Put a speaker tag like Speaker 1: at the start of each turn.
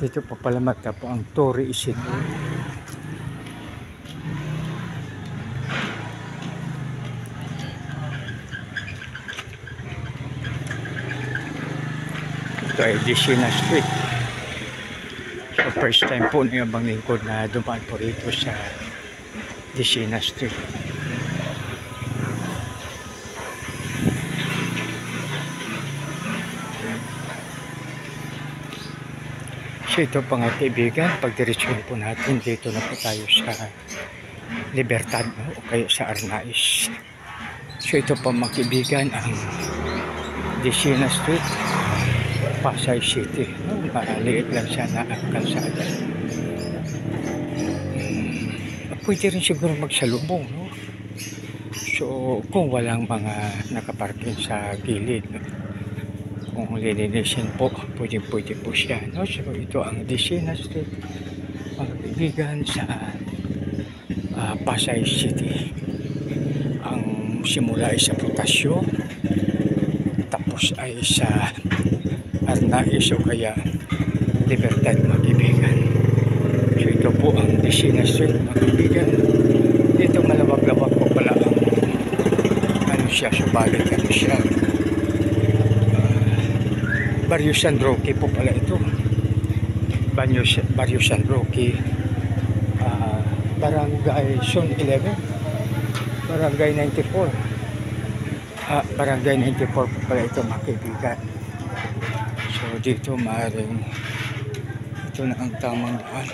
Speaker 1: Dito pa pala matapos ang Torre Isidro. Ito ay Disina Street. So first time po na yung lingkod na dumaan po rito sa Disina Street. So ito pa nga kaibigan, pagdiretsyon po natin, dito na po tayo sa Libertad o kayo sa Arnaiz. So ito pa mga kaibigan ang Disina Street, Pasay City. Maliit lang siya na kalsada. Pwede rin siguro magsalubong, no? So kung walang mga nakaparking sa gilid, kung lilinisin po, pwede po siya, no? So ito ang Disina Street, mga kaibigan, sa Pasay City. Ang simula ay sa Putasyo, tapos ay sa Arnaiz o kaya Libertad, mga kaibigan. So ito po ang Disina Street, mga kaibigan. Dito malawag-lawag po pala ang ano siya, subalit ano siya, Barrio San Roque po pala ito. Barrio San Roque, Barangay Zone 11, Barangay 94. Barangay 94 po pala ito, mga kaibigan. So dito maaaring ito na ang tamang daan.